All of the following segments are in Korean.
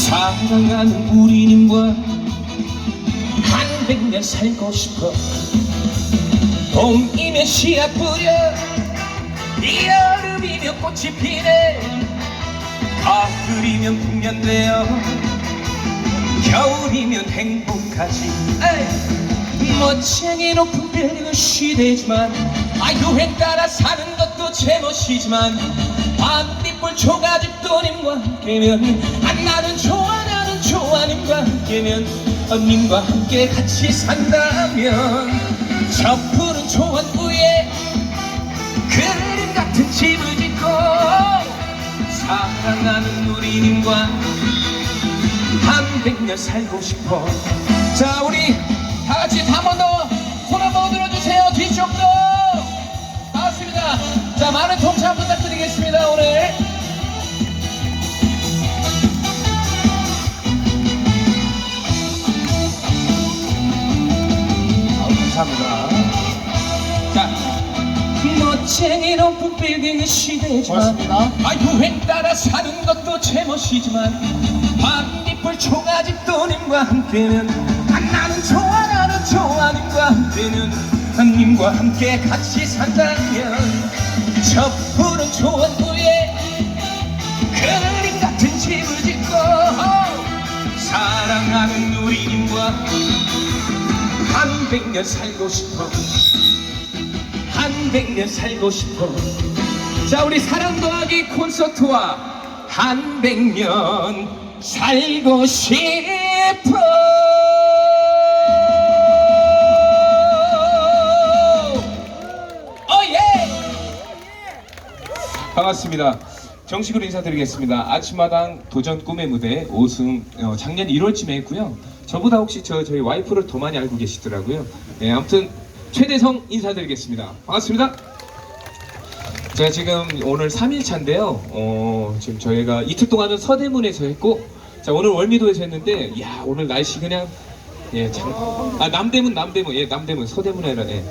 사랑하는 우리님과 한 100년 살고 싶어. 봄이면 씨앗 뿌려, 여름이면 꽃이 피네, 가을이면 풍년되어, 겨울이면 행복하지. 멋쟁이 높은 빌딩은 시대지만, 유행 따라 사는 것도 제멋이지만, 반딧불 초가집도 님과 함께면, 나는 좋아 나는 좋아 님과 함께면, 님과 함께 같이 산다면, 저 푸른 초원 위에 그림 같은 집을 짓고, 사랑하는 우리님과 한 100년 살고 싶어. 자, 우리 다같이 한 번 더 손 한번 들어주세요. 뒤쪽도 반갑습니다. 자, 많은 동참 부탁드리겠습니다. 오늘 감사합니다. 자, 멋쟁이 높은 빌딩의 시대지만, 유행 따라 사는 것도 제멋이지만, 반딧불 초가집도 님과 함께면, 나는 좋아 나는 좋아 님과 함께면, 님과 함께 같이 산다면, 저 푸른 초원 위에 그림 같은 집을 짓고, 사랑하는 우리님과 한 100년 살고 싶어. 한 100년 살고 싶어. 자, 우리 사랑 더하기 콘서트와 한 100년 살고 싶어. 반갑습니다. 정식으로 인사드리겠습니다. 아침마당 도전 꿈의 무대 5승 작년 1월쯤에 했고요. 저보다 혹시 저희 와이프를 더 많이 알고 계시더라고요. 네, 아무튼 최대성 인사드리겠습니다. 반갑습니다. 제가 지금 오늘 3일차인데요. 지금 저희가 이틀 동안은 서대문에서 했고, 자, 오늘 월미도에서 했는데, 이야, 오늘 날씨 그냥, 예, 남대문, 예, 남대문, 서대문에 아니라, 예.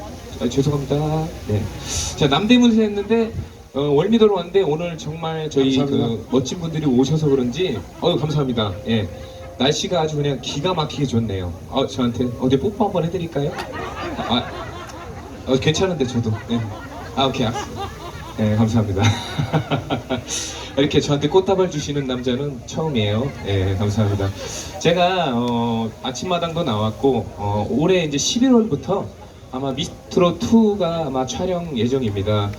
죄송합니다. 네. 자, 남대문에서 했는데, 월미도로 왔는데, 오늘 정말 저희 그 멋진 분들이 오셔서 그런지, 감사합니다. 예. 날씨가 아주 그냥 기가 막히게 좋네요. 저한테 어디 뽀뽀 한번 해드릴까요? 괜찮은데 저도. 네. 오케이. 네, 감사합니다. 이렇게 저한테 꽃다발 주시는 남자는 처음이에요. 네, 감사합니다. 제가 아침마당도 나왔고, 올해 이제 11월부터 아마 미스트롯 2가 아마 촬영 예정입니다.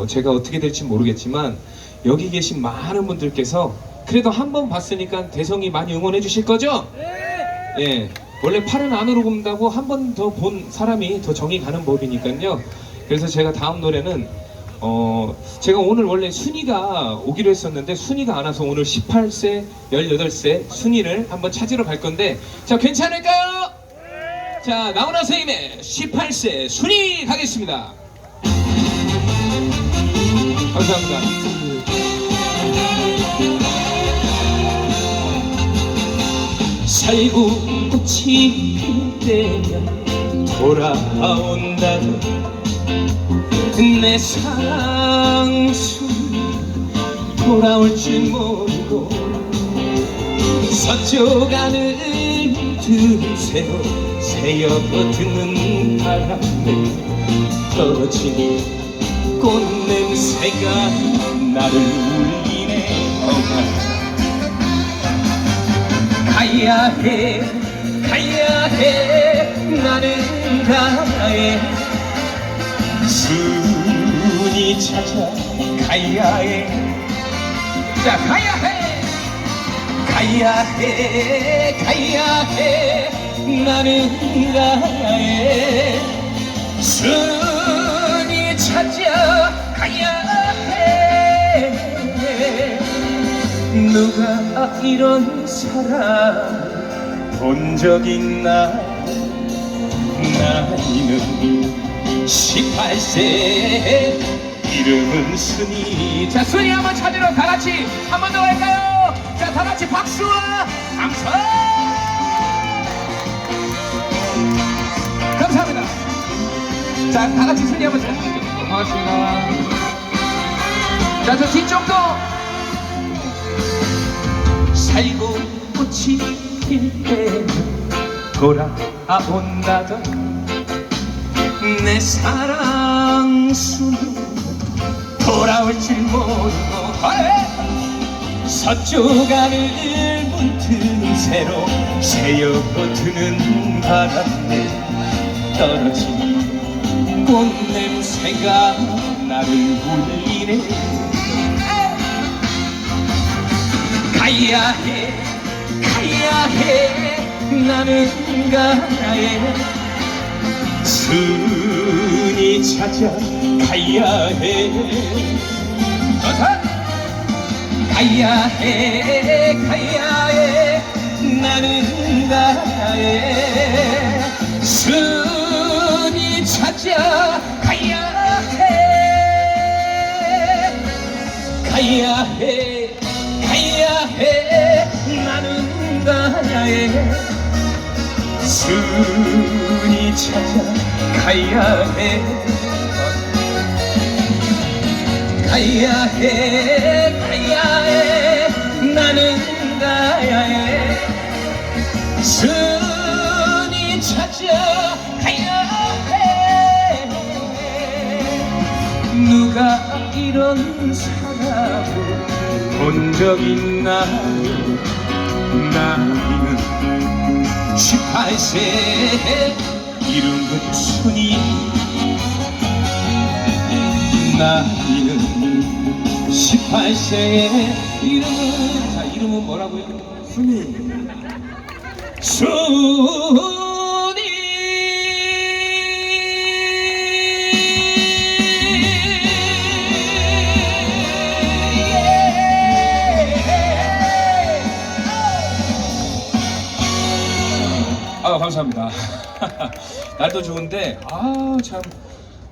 제가 어떻게 될지 모르겠지만 여기 계신 많은 분들께서 그래도 한 번 봤으니까 대성이 많이 응원해 주실 거죠? 네. 예. 원래 팔은 안으로 본다고 한 번 더 본 사람이 더 정이 가는 법이니까요. 그래서 제가 다음 노래는 제가 오늘 원래 순이가 오기로 했었는데 순이가 안 와서 오늘 18세, 18세 순이를 한번 찾으러 갈 건데, 자, 괜찮을까요? 자, 나훈아 선생님의 18세 순이 가겠습니다. 감사합니다. 살구 꽃이 필 때면 돌아온다는 내 상수, 돌아올 줄 모르고 서쪽 하늘 드세요. 새어 듣는 바람에 떨어진 꽃냄새가 나를 울리네. 가야 해, 가야 해, 나는 가야 해. 순이 찾아 가야 해. 자, 가야 해, 가야 해, 가야 해, 나는 가야 해. 순이 찾아 가야 해. 누가 이런 사람 본 적 있나? 나이는 18세, 이름은 순이. 자, 순이 한번 찾으러 다같이 한 번 더 갈까요? 자, 다같이 박수와 감사. 감사합니다. 자, 다같이 순이 한번 찾으시죠. 반갑습니다. 자, 저 뒤쪽도. 살고 꽃이 필 때면 돌아온다던 내 사랑수는 돌아올 줄 모르고 서쪽 하늘 문틈 새로 새어드는 바람에 떨어진 꽃냄새가 나를 울리네. 가야 해 가야 해 나는 가야 해 순이 찾아가야 해 가야 해 가야 해 나는 가야 해 순이 찾아가야 해 가야 해 가야 해 나는 가야 해 순이 찾아가야 해 가야 해 가야 해 나는 가야 해 순이 찾아가야 해 누가 이런 사람을 본 적 있나요? 나이는 18세 이름은 순이 나이는 18세의 이름은 자 이름은 뭐라고요? 순이 순이 감사합니다. 날도 좋은데 참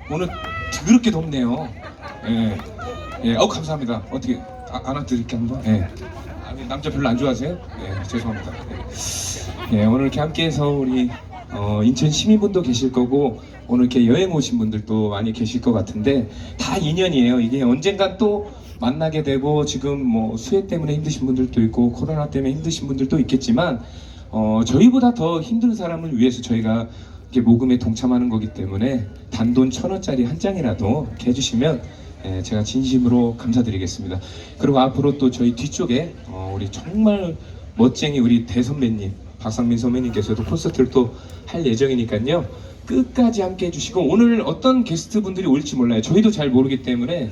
오늘 더럽게 덥네요. 예, 예, 감사합니다. 어떻게 안아드릴게 한번. 예, 남자 별로 안 좋아하세요? 예, 죄송합니다. 예, 오늘 이렇게 함께해서 우리 인천 시민분도 계실 거고 오늘 이렇게 여행 오신 분들도 많이 계실 것 같은데 다 인연이에요. 이게 언젠간 또 만나게 되고 지금 뭐 수해 때문에 힘드신 분들도 있고 코로나 때문에 힘드신 분들도 있겠지만. 저희보다 더 힘든 사람을 위해서 저희가 이렇게 모금에 동참하는 거기 때문에 단돈 1,000원짜리 한 장이라도 이렇게 해주시면 제가 진심으로 감사드리겠습니다. 그리고 앞으로 또 저희 뒤쪽에 우리 정말 멋쟁이 우리 대선배님 박상민 선배님께서도 콘서트를 또 할 예정이니까요. 끝까지 함께 해주시고 오늘 어떤 게스트 분들이 올지 몰라요. 저희도 잘 모르기 때문에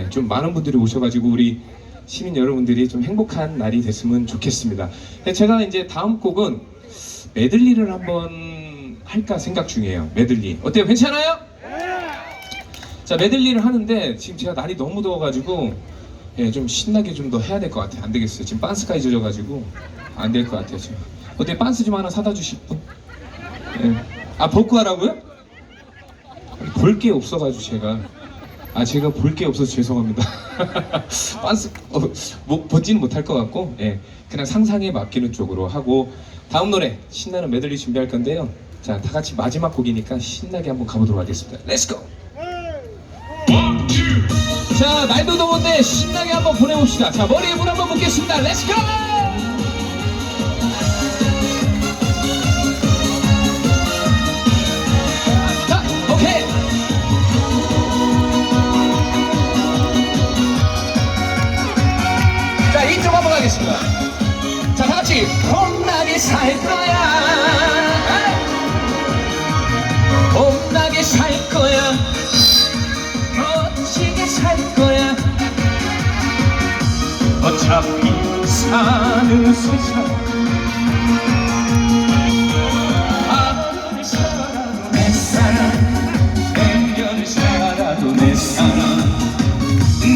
좀 많은 분들이 오셔가지고 우리 시민 여러분들이 좀 행복한 날이 됐으면 좋겠습니다. 제가 이제 다음 곡은 메들리를 한번 할까 생각 중이에요. 메들리 어때요? 괜찮아요? 자 메들리를 하는데 지금 제가 날이 너무 더워가지고 좀 신나게 좀 더 해야 될 것 같아요. 안 되겠어요. 지금 빤스까지 젖어가지고 안 될 것 같아요. 지금 어때 빤스 좀 하나 사다 주실 분? 벗고 하라고요? 볼 게 없어가지고 제가 볼 게 없어서 죄송합니다. 빤스 뭐 벗지는 못할 것 같고 그냥 상상에 맡기는 쪽으로 하고 다음 노래 신나는 메들리 준비할 건데요. 자, 다 같이 마지막 곡이니까 신나게 한번 가보도록 하겠습니다. 렛츠고! 자, 날도 더운데 신나게 한번 보내봅시다. 자, 머리에 물 한번 붓겠습니다. 렛츠고! 자, 오케이! 자, 이쪽 한번 가겠습니다. 자, 다 같이 봄나게 살 거야. 봄나게 살 거야. 멋지게 살 거야. 어차피 사는 세상 하루를 살아도 내 사랑 100년을 살아도 내 사랑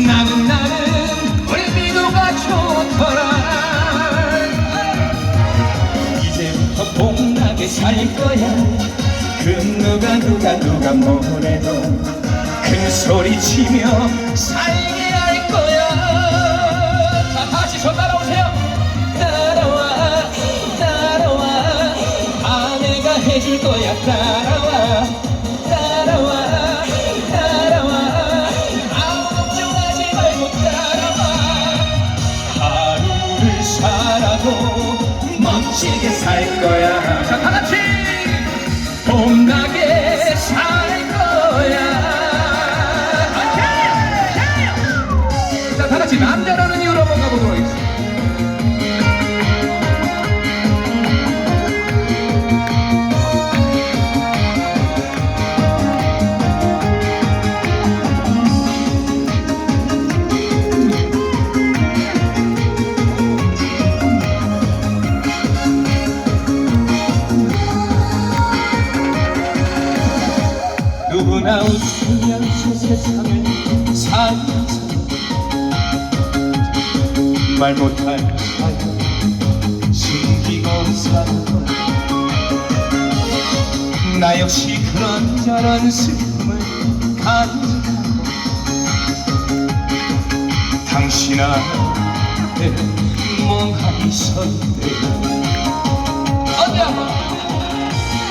나는 우리 민호가 좋더라. 이제부터 봄나게 살 거야. 그 누가 뭐래도 큰 소리 치며 살게 할 거야. 자, 다시 저 따라오세요. 따라와 따라와 아내가 해줄 거야. 따라와 따라와 따라와 아무 걱정하지 말고 따라와. 하루를 살아도 멋지게 살 거야. 자, 다 같이 봄나게 살 거야. 자, 다 같이 남자라는 이유로 한번 가보도록 하겠습니다. 누구나 웃으면서 세상을 살면서 말 못할 사연 숨기고 살아. 나 역시 그런저런 슬픔을 간직하고 당신한테 멍하니 섰네.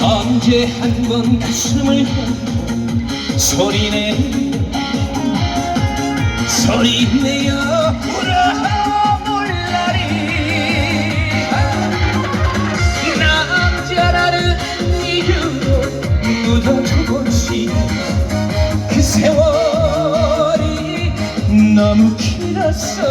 언제 한 번 가슴을 소리내어 울어 몰라리. 남자라는 이유로 묻어두고 싶은 그 세월이 너무 길었어.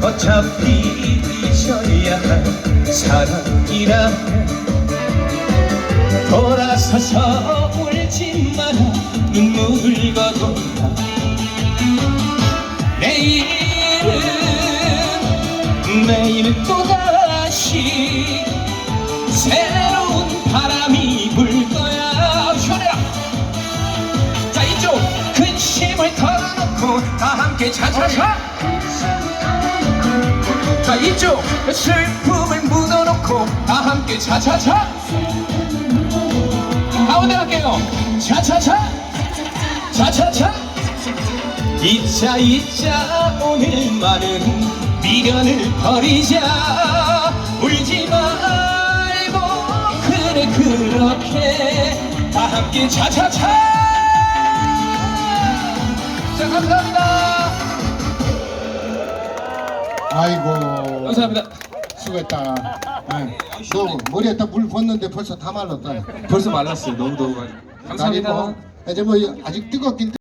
어차피 잊어야 할 사랑이라 돌아서서 울지 마라. 눈물 거둔다. 내일은 또다시 새로운 바람이 불 거야. 시원해라. 자, 이쪽 근심을 털어놓고 다 함께 차차차. 자, 이쪽 슬픔을 묻어놓고 다 함께 차차차. 가운데 갈게요. 차차차 차차차. 잊자 오늘만은 미련을 버리자. 울지 말고 그래 그렇게 다 함께 차차차. 자, 감사합니다. 아이고 감사합니다. 수고했다. 네. 너 머리에다 물 붓는데 벌써 다 말랐다. 벌써 말랐어요. 너무 더워가지고. 감사합니다. 이제 뭐 아직 뜨겁긴